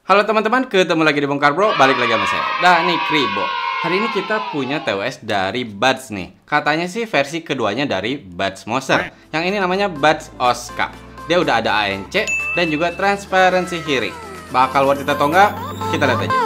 Halo teman-teman, ketemu lagi di Bongkar Bro, balik lagi sama saya, Dani Kribo. Hari ini kita punya TWS dari Buds nih. Katanya sih versi keduanya dari Buds Moser. Yang ini namanya Buds Oscar. Dia udah ada ANC dan juga transparency hearing. Bakal worth it atau enggak? Kita lihat aja.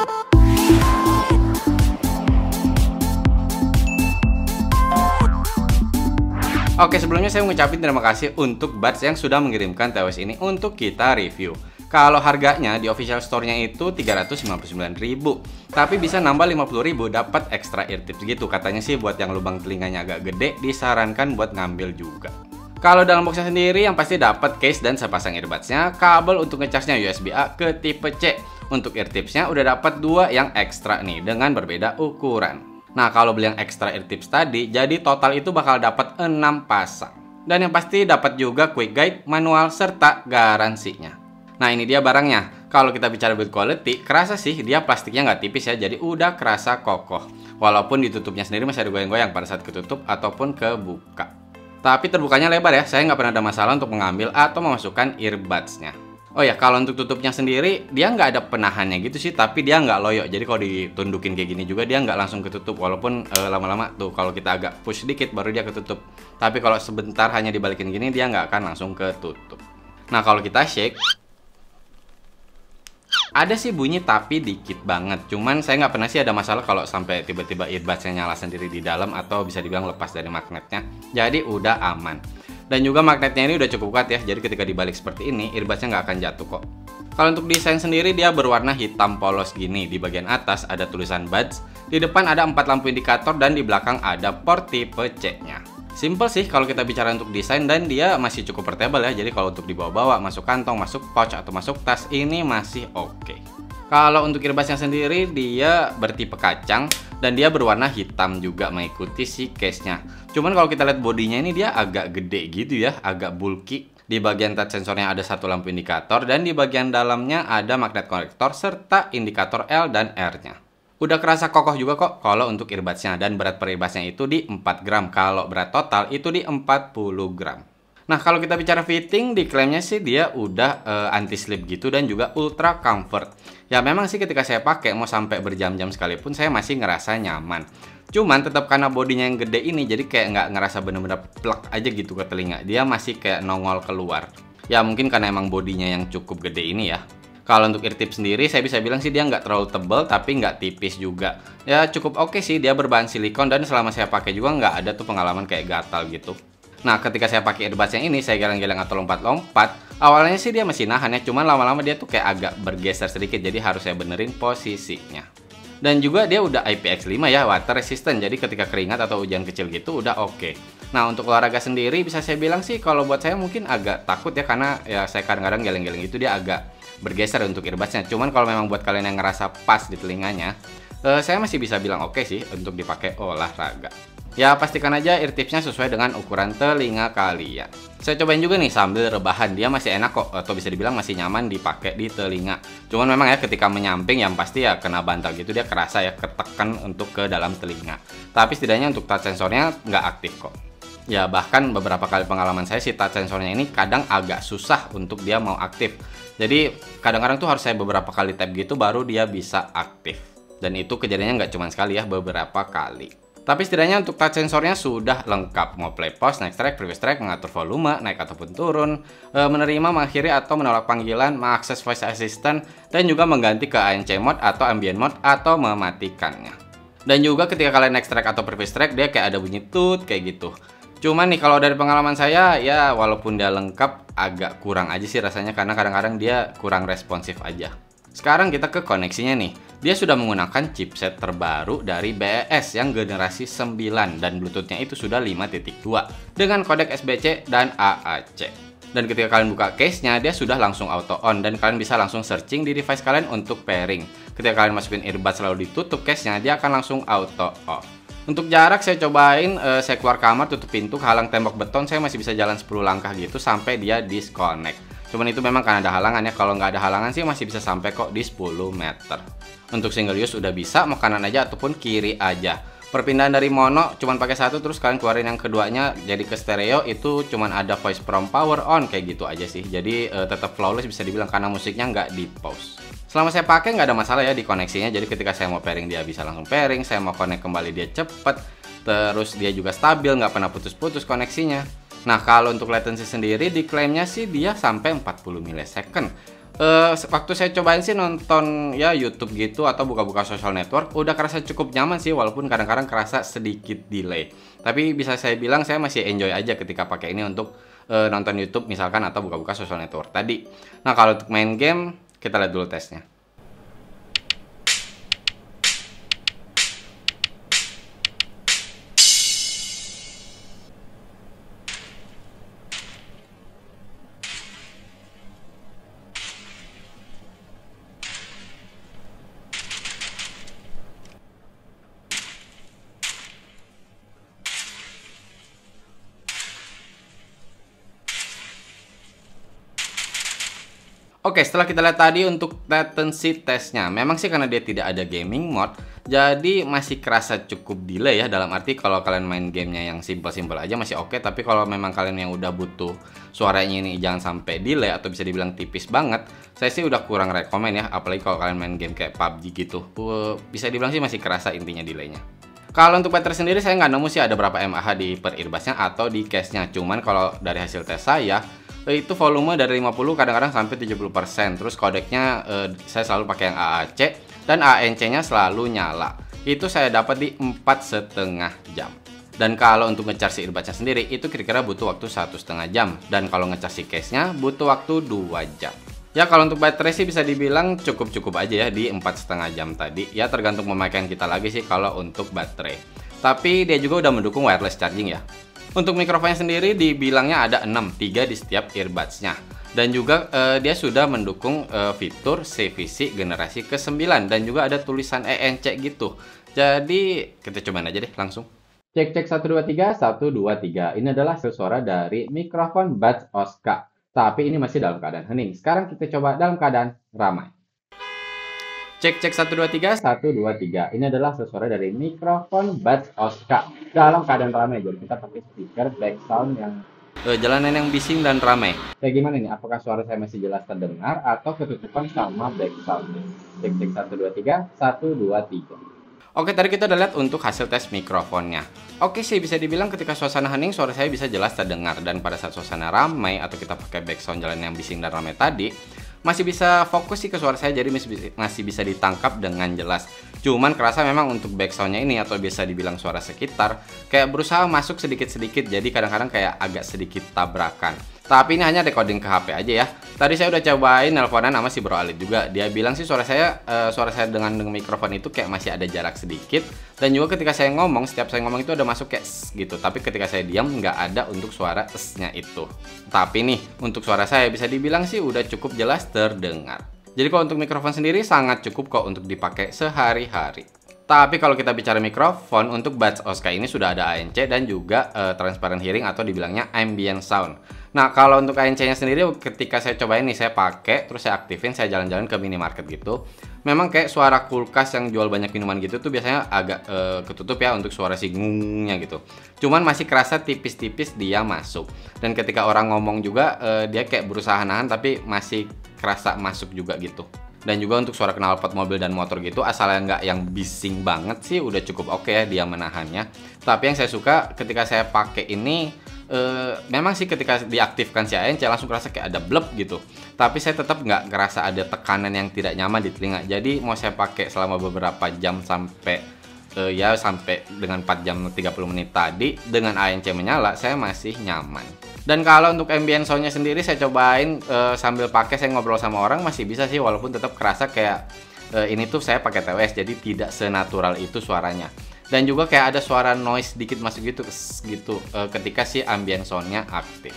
Oke, sebelumnya saya ngucapin terima kasih untuk Buds yang sudah mengirimkan TWS ini untuk kita review. Kalau harganya di official store-nya itu 359.000, tapi bisa nambah 50.000 dapat extra ear tips gitu. Katanya sih buat yang lubang telinganya agak gede disarankan buat ngambil juga. Kalau dalam boxnya sendiri yang pasti dapat case dan sepasang earbuds-nya, kabel untuk ngecasnya USB-A ke tipe C. Untuk ear tips-nya udah dapat 2 yang ekstra nih dengan berbeda ukuran. Nah, kalau beli yang extra ear tips tadi, jadi total itu bakal dapat 6 pasang. Dan yang pasti dapat juga quick guide, manual serta garansinya. Nah, ini dia barangnya. Kalau kita bicara build quality, kerasa sih dia plastiknya nggak tipis ya, jadi udah kerasa kokoh. Walaupun ditutupnya sendiri masih ada goyang-goyang pada saat ketutup ataupun kebuka. Tapi terbukanya lebar ya, saya nggak pernah ada masalah untuk mengambil atau memasukkan earbuds-nya. Oh ya, kalau untuk tutupnya sendiri, dia nggak ada penahannya gitu sih, tapi dia nggak loyo. Jadi kalau ditundukin kayak gini juga, dia nggak langsung ketutup. Walaupun lama-lama tuh, kalau kita agak push dikit, baru dia ketutup. Tapi kalau sebentar hanya dibalikin gini, dia nggak akan langsung ketutup. Nah, kalau kita shake, ada sih bunyi tapi dikit banget. Cuman saya nggak pernah sih ada masalah kalau sampai tiba-tiba earbuds-nya nyala sendiri di dalam atau bisa dibilang lepas dari magnetnya. Jadi udah aman. Dan juga magnetnya ini udah cukup kuat ya. Jadi ketika dibalik seperti ini, earbuds-nya nggak akan jatuh kok. Kalau untuk desain sendiri dia berwarna hitam polos gini. Di bagian atas ada tulisan Buds, di depan ada 4 lampu indikator dan di belakang ada port tipe C-nya. Simple sih kalau kita bicara untuk desain dan dia masih cukup portable ya. Jadi kalau untuk dibawa-bawa, masuk kantong, masuk pouch atau masuk tas ini masih oke. Kalau untuk earbuds-nya sendiri dia bertipe kacang dan dia berwarna hitam juga mengikuti si case-nya. Cuman kalau kita lihat bodinya ini dia agak gede gitu ya, agak bulky. Di bagian touch sensornya ada 1 lampu indikator dan di bagian dalamnya ada magnet konektor serta indikator L dan R-nya. Udah kerasa kokoh juga kok kalau untuk earbuds-nya, dan berat per earbuds-nya itu di 4 gram. Kalau berat total itu di 40 gram. Nah, kalau kita bicara fitting, diklaimnya sih dia udah anti-slip gitu dan juga ultra comfort. Ya memang sih ketika saya pakai mau sampai berjam-jam sekalipun saya masih ngerasa nyaman. Cuman tetap karena bodinya yang gede ini jadi kayak nggak ngerasa bener-bener plek aja gitu ke telinga. Dia masih kayak nongol keluar. Ya mungkin karena emang bodinya yang cukup gede ini ya. Kalau untuk ear tips sendiri, saya bisa bilang sih dia nggak terlalu tebal, tapi nggak tipis juga. Ya cukup oke sih, dia berbahan silikon dan selama saya pakai juga nggak ada tuh pengalaman kayak gatal gitu. Nah, ketika saya pakai earbuds yang ini, saya geleng-geleng atau lompat-lompat, awalnya sih dia masih nahan ya, cuman lama-lama dia tuh kayak agak bergeser sedikit, jadi harus saya benerin posisinya. Dan juga dia udah IPX5 ya, water resistant, jadi ketika keringat atau hujan kecil gitu udah oke. Nah, untuk olahraga sendiri bisa saya bilang sih kalau buat saya mungkin agak takut ya, karena ya saya kadang-kadang geleng-geleng itu dia agak bergeser untuk earbuds-nya. Cuman kalau memang buat kalian yang ngerasa pas di telinganya, saya masih bisa bilang oke sih untuk dipakai olahraga. Ya pastikan aja ear tipsnya sesuai dengan ukuran telinga kalian. Saya cobain juga nih sambil rebahan, dia masih enak kok, atau bisa dibilang masih nyaman dipakai di telinga. Cuman memang ya ketika menyamping yang pasti ya kena bantal gitu dia kerasa ya, ketekan untuk ke dalam telinga. Tapi setidaknya untuk touch sensornya nggak aktif kok. Ya bahkan beberapa kali pengalaman saya si touch sensornya ini kadang agak susah untuk dia mau aktif. Jadi kadang-kadang tuh harus saya beberapa kali tap gitu baru dia bisa aktif. Dan itu kejadiannya nggak cuma sekali ya, beberapa kali. Tapi setidaknya untuk touch sensornya sudah lengkap. Mau play pause, naik track, previous track, mengatur volume, naik ataupun turun, menerima, mengakhiri atau menolak panggilan, mengakses voice assistant, dan juga mengganti ke ANC mode atau ambient mode atau mematikannya. Dan juga ketika kalian naik track atau previous track dia kayak ada bunyi tut kayak gitu. Cuman nih kalau dari pengalaman saya ya walaupun dia lengkap agak kurang aja sih rasanya, karena kadang-kadang dia kurang responsif aja. Sekarang kita ke koneksinya nih. Dia sudah menggunakan chipset terbaru dari BES yang generasi 9 dan Bluetooth-nya itu sudah 5.2 dengan kodek SBC dan AAC. Dan ketika kalian buka case-nya dia sudah langsung auto on dan kalian bisa langsung searching di device kalian untuk pairing. Ketika kalian masukin earbuds lalu ditutup case-nya dia akan langsung auto off. Untuk jarak saya cobain, saya keluar kamar, tutup pintu, halang tembok beton, saya masih bisa jalan 10 langkah gitu sampai dia disconnect. Cuman itu memang karena ada halangan ya, kalau nggak ada halangan sih masih bisa sampai kok di 10 meter. Untuk single use udah bisa, mau kanan aja ataupun kiri aja. Perpindahan dari mono cuman pakai satu terus kalian keluarin yang keduanya jadi ke stereo itu cuman ada voice prompt power on kayak gitu aja sih. Jadi tetap flawless bisa dibilang karena musiknya nggak di pause. Selama saya pakai nggak ada masalah ya di koneksinya. Jadi ketika saya mau pairing dia bisa langsung pairing, saya mau connect kembali dia cepet, terus dia juga stabil, nggak pernah putus-putus koneksinya. Nah kalau untuk latency sendiri diklaimnya sih dia sampai 40 millisecond. Waktu saya cobain sih nonton ya YouTube gitu atau buka-buka social network udah kerasa cukup nyaman sih, walaupun kadang-kadang kerasa sedikit delay. Tapi bisa saya bilang saya masih enjoy aja ketika pakai ini untuk nonton YouTube misalkan atau buka-buka social network tadi. Nah kalau untuk main game kita lihat dulu tesnya. Oke, setelah kita lihat tadi untuk latency testnya, memang sih karena dia tidak ada gaming mode, jadi masih kerasa cukup delay ya. Dalam arti kalau kalian main gamenya yang simple-simple aja masih oke, tapi kalau memang kalian yang udah butuh suaranya ini jangan sampai delay atau bisa dibilang tipis banget, saya sih udah kurang rekomen ya. Apalagi kalau kalian main game kayak PUBG gitu, bisa dibilang sih masih kerasa intinya delaynya. Kalau untuk baterai sendiri saya nggak nemu sih ada berapa mAh di per earbudsnya atau di case-nya. Cuman kalau dari hasil tes saya itu volume dari 50 kadang-kadang sampai 70%. Terus kodeknya saya selalu pakai yang AAC dan ANC-nya selalu nyala. Itu saya dapat di 4,5 jam. Dan kalau untuk ngecas si earbudsnya sendiri itu kira-kira butuh waktu 1,5 jam. Dan kalau ngecas si case-nya butuh waktu 2 jam. Ya kalau untuk baterai sih bisa dibilang cukup-cukup aja ya di 4,5 jam tadi. Ya tergantung pemakaian kita lagi sih kalau untuk baterai. Tapi dia juga udah mendukung wireless charging ya. Untuk mikrofonnya sendiri dibilangnya ada 6, 3 di setiap earbudsnya. Dan juga dia sudah mendukung fitur CVC generasi ke-9 dan juga ada tulisan ENC gitu. Jadi kita cobain aja deh langsung. Cek 1 2 3 1 2 3. Ini adalah suara dari mikrofon Buds Oscar. Tapi ini masih dalam keadaan hening. Sekarang kita coba dalam keadaan ramai. Cek 1 2 3 1 2 3. Ini adalah suara dari mikrofon Buds Oscar dalam keadaan ramai. Jadi kita pakai speaker background yang jalanan yang bising dan ramai. Kayak gimana nih? Apakah suara saya masih jelas terdengar atau ketutupan sama background? Cek 1 2 3 1 2 3. Oke, tadi kita udah lihat untuk hasil tes mikrofonnya. Oke sih, bisa dibilang ketika suasana hening suara saya bisa jelas terdengar. Dan pada saat suasana ramai atau kita pakai background jalan yang bising dan ramai tadi, masih bisa fokus sih ke suara saya, jadi masih bisa ditangkap dengan jelas. Cuman kerasa memang untuk backsoundnya ini atau biasa dibilang suara sekitar kayak berusaha masuk sedikit-sedikit, jadi kadang-kadang kayak agak sedikit tabrakan. Tapi ini hanya recording ke HP aja ya. Tadi saya udah cobain nelponan sama si Bro Alit juga. Dia bilang sih suara saya dengan mikrofon itu kayak masih ada jarak sedikit. Dan juga ketika saya ngomong, setiap saya ngomong itu ada masuk kayak gitu. Tapi ketika saya diam nggak ada untuk suara s-nya itu. Tapi nih untuk suara saya bisa dibilang sih udah cukup jelas terdengar. Jadi kalau untuk mikrofon sendiri sangat cukup kok untuk dipakai sehari-hari. Tapi kalau kita bicara mikrofon, untuk Buds Oscar ini sudah ada ANC dan juga transparent hearing atau dibilangnya ambient sound. Nah kalau untuk ANC-nya sendiri ketika saya cobain nih, saya pakai, terus saya aktifin, saya jalan-jalan ke minimarket gitu. Memang kayak suara kulkas yang jual banyak minuman gitu tuh biasanya agak ketutup ya untuk suara si ngungnya gitu. Cuman masih kerasa tipis-tipis dia masuk. Dan ketika orang ngomong juga dia kayak berusaha nahan tapi masih kerasa masuk juga gitu. Dan juga untuk suara knalpot mobil dan motor gitu, asalnya nggak yang bising banget sih udah cukup oke ya dia menahannya. Tapi yang saya suka ketika saya pakai ini, memang sih ketika diaktifkan si ANC langsung kerasa kayak ada blep gitu. Tapi saya tetap nggak ngerasa ada tekanan yang tidak nyaman di telinga. Jadi mau saya pakai selama beberapa jam sampai sampai dengan 4 jam 30 menit tadi dengan ANC menyala, saya masih nyaman. Dan kalau untuk ambient soundnya sendiri saya cobain sambil pakai, saya ngobrol sama orang masih bisa sih, walaupun tetap kerasa kayak ini tuh saya pakai TWS jadi tidak senatural itu suaranya. Dan juga kayak ada suara noise dikit masuk gitu ketika si ambient soundnya aktif.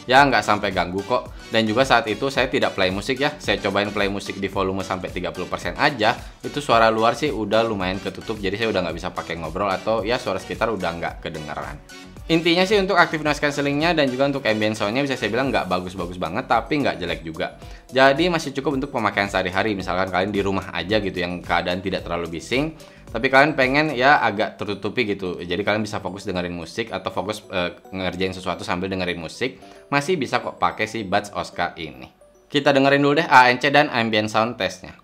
Ya nggak sampai ganggu kok. Dan juga saat itu saya tidak play musik ya, saya cobain play musik di volume sampai 30% aja. Itu suara luar sih udah lumayan ketutup, jadi saya udah nggak bisa pakai ngobrol atau ya suara sekitar udah nggak kedengeran. Intinya sih untuk active noise cancellingnya dan juga untuk ambient soundnya bisa saya bilang nggak bagus-bagus banget, tapi nggak jelek juga. Jadi masih cukup untuk pemakaian sehari-hari, misalkan kalian di rumah aja gitu yang keadaan tidak terlalu bising, tapi kalian pengen ya agak tertutupi gitu. Jadi kalian bisa fokus dengerin musik atau fokus ngerjain sesuatu sambil dengerin musik, masih bisa kok pakai si Buds Oscar ini. Kita dengerin dulu deh ANC dan ambient sound testnya.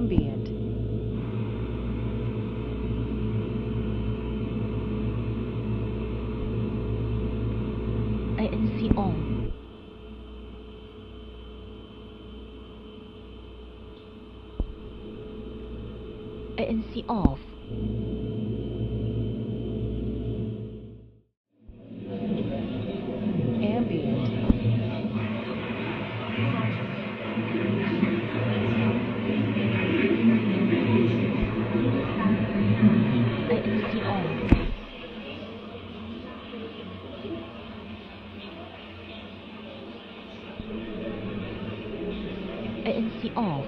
Ambient. ANC on. ANC off. Ambient. ANC on. ANC off.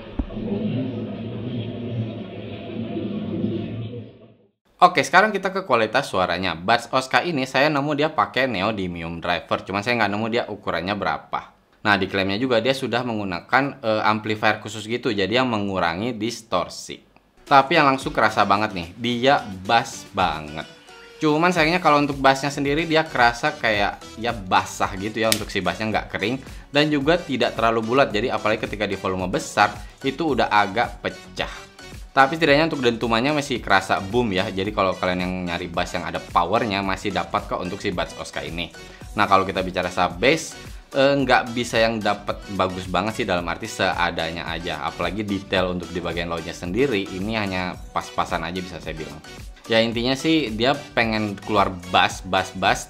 Oke, sekarang kita ke kualitas suaranya. Buds Oscar ini saya nemu dia pakai neodymium driver, cuman saya nggak nemu dia ukurannya berapa. Nah, di klaimnya juga dia sudah menggunakan amplifier khusus gitu, jadi yang mengurangi distorsi. Tapi yang langsung kerasa banget nih, dia bass banget. Cuman sayangnya kalau untuk bassnya sendiri dia kerasa kayak ya basah gitu ya, untuk si bassnya nggak kering dan juga tidak terlalu bulat. Jadi apalagi ketika di volume besar itu udah agak pecah. Tapi setidaknya untuk dentumannya masih kerasa boom ya. Jadi kalau kalian yang nyari bass yang ada powernya masih dapat kok untuk si Buds Oscar ini. Nah kalau kita bicara sub bass, nggak bisa yang dapat bagus banget sih, dalam arti seadanya aja. Apalagi detail untuk di bagian low-nya sendiri ini hanya pas-pasan aja bisa saya bilang. Ya intinya sih dia pengen keluar bass,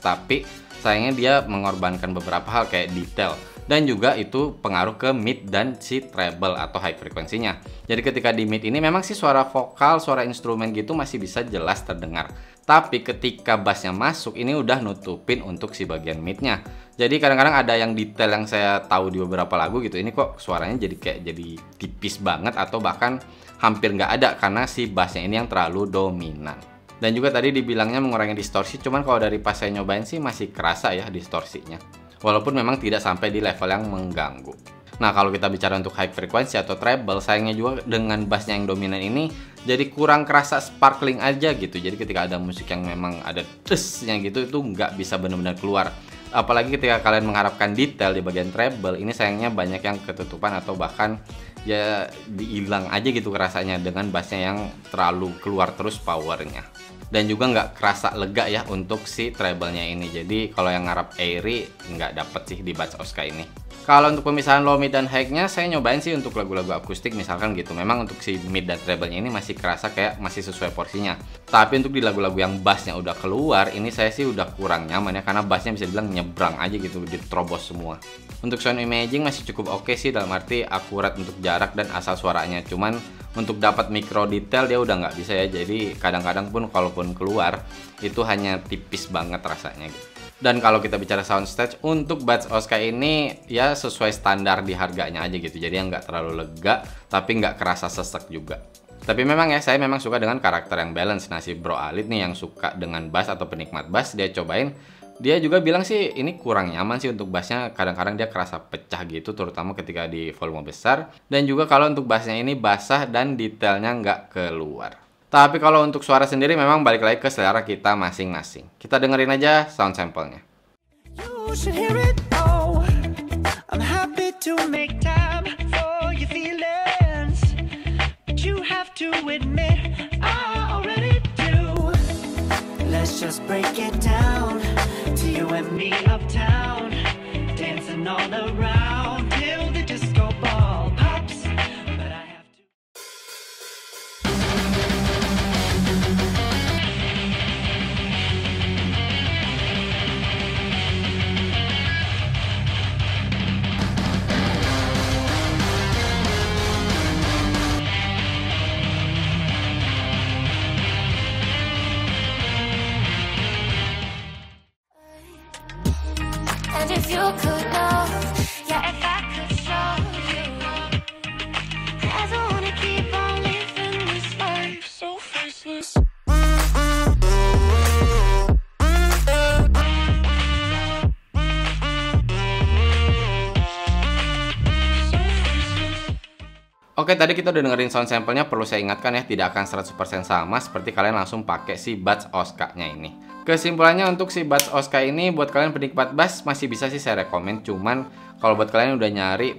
tapi sayangnya dia mengorbankan beberapa hal kayak detail. Dan juga itu pengaruh ke mid dan si treble atau high frekuensinya. Jadi ketika di mid ini memang sih suara vokal, suara instrumen gitu masih bisa jelas terdengar. Tapi ketika bassnya masuk ini udah nutupin untuk si bagian midnya. Jadi kadang-kadang ada yang detail yang saya tahu di beberapa lagu gitu, ini kok suaranya jadi tipis banget atau bahkan hampir nggak ada karena si bassnya ini yang terlalu dominan. Dan juga tadi dibilangnya mengurangi distorsi, cuman kalau dari pas saya nyobain sih masih kerasa ya distorsinya. Walaupun memang tidak sampai di level yang mengganggu. Nah kalau kita bicara untuk high frequency atau treble, sayangnya juga dengan bassnya yang dominan ini jadi kurang kerasa sparkling aja gitu. Jadi ketika ada musik yang memang ada desnya gitu, itu nggak bisa benar-benar keluar. Apalagi ketika kalian mengharapkan detail di bagian treble, ini sayangnya banyak yang ketutupan atau bahkan ya dihilang aja gitu kerasanya dengan bassnya yang terlalu keluar terus powernya. Dan juga nggak kerasa lega ya untuk si treble-nya ini. Jadi kalau yang ngarap airy nggak dapet sih di Buds Oscar ini. Kalau untuk pemisahan low, mid, dan high-nya saya nyobain sih untuk lagu-lagu akustik misalkan gitu. Memang untuk si mid dan treble-nya ini masih kerasa kayak masih sesuai porsinya. Tapi untuk di lagu-lagu yang bassnya udah keluar, ini saya sih udah kurang nyaman ya. Karena bassnya bisa dibilang nyebrang aja gitu, diterobos semua. Untuk sound imaging masih cukup oke sih, dalam arti akurat untuk jarak dan asal suaranya. Cuman untuk dapat mikro detail dia udah nggak bisa ya. Jadi kadang-kadang pun kalaupun keluar itu hanya tipis banget rasanya gitu. Dan kalau kita bicara soundstage untuk Buds Oscar ini ya sesuai standar di harganya aja gitu. Jadi yang nggak terlalu lega tapi nggak kerasa sesek juga. Tapi memang ya saya memang suka dengan karakter yang balance. Nah si Bro Alit nih yang suka dengan bass atau penikmat bass, dia cobain. Dia juga bilang sih ini kurang nyaman sih untuk bassnya, kadang-kadang dia kerasa pecah gitu terutama ketika di volume besar. Dan juga kalau untuk bassnya ini basah dan detailnya nggak keluar. Tapi kalau untuk suara sendiri memang balik lagi ke selera kita masing-masing. Kita dengerin aja sound sample-nya. And if you could know, yeah, if I could show you, I don't wanna keep on living this life so faceless. Oke, tadi kita udah dengerin sound sampelnya, perlu saya ingatkan ya, tidak akan 100% sama seperti kalian langsung pakai si Buds Oscar-nya ini. Kesimpulannya untuk si Buds Oscar ini buat kalian penikmat bass masih bisa sih saya rekomen, cuman kalau buat kalian yang udah nyari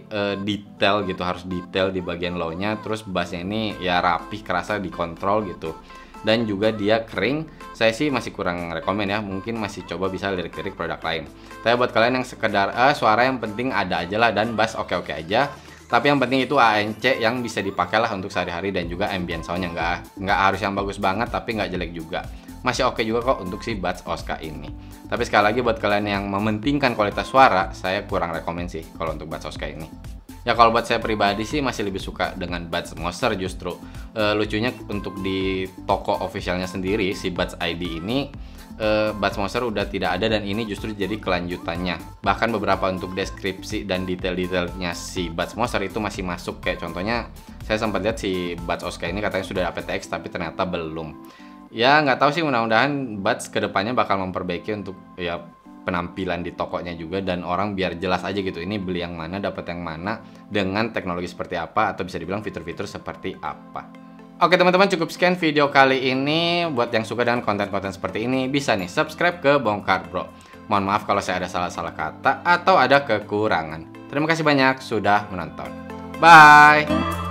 detail gitu, harus detail di bagian low-nya, terus bassnya ini ya rapih, kerasa dikontrol gitu. Dan juga dia kering, saya sih masih kurang rekomen ya, mungkin masih coba bisa lirik-lirik produk lain. Tapi buat kalian yang sekedar suara yang penting ada aja lah dan bass oke-oke aja. Tapi yang penting itu ANC yang bisa dipakai lah untuk sehari-hari dan juga ambient soundnya nggak harus yang bagus banget tapi nggak jelek juga. Masih oke juga kok untuk si Buds Oscar ini. Tapi sekali lagi buat kalian yang mementingkan kualitas suara, saya kurang rekomen sih kalau untuk Buds Oscar ini. Ya kalau buat saya pribadi sih masih lebih suka dengan Buds Monster justru. Lucunya untuk di toko officialnya sendiri si Buds ID ini Buds Monster udah tidak ada dan ini justru jadi kelanjutannya. Bahkan beberapa untuk deskripsi dan detail-detailnya si Buds Monster itu masih masuk. Kayak contohnya saya sempat lihat si Buds Oscar ini katanya sudah aptX tapi ternyata belum. Ya nggak tahu sih, mudah-mudahan Buds kedepannya bakal memperbaiki untuk ya penampilan di tokonya juga dan orang biar jelas aja gitu ini beli yang mana, dapat yang mana, dengan teknologi seperti apa atau bisa dibilang fitur-fitur seperti apa. Oke teman-teman, cukup sekian video kali ini. Buat yang suka dengan konten-konten seperti ini bisa nih subscribe ke Bongkar Bro. Mohon maaf kalau saya ada salah-salah kata atau ada kekurangan. Terima kasih banyak sudah menonton. Bye.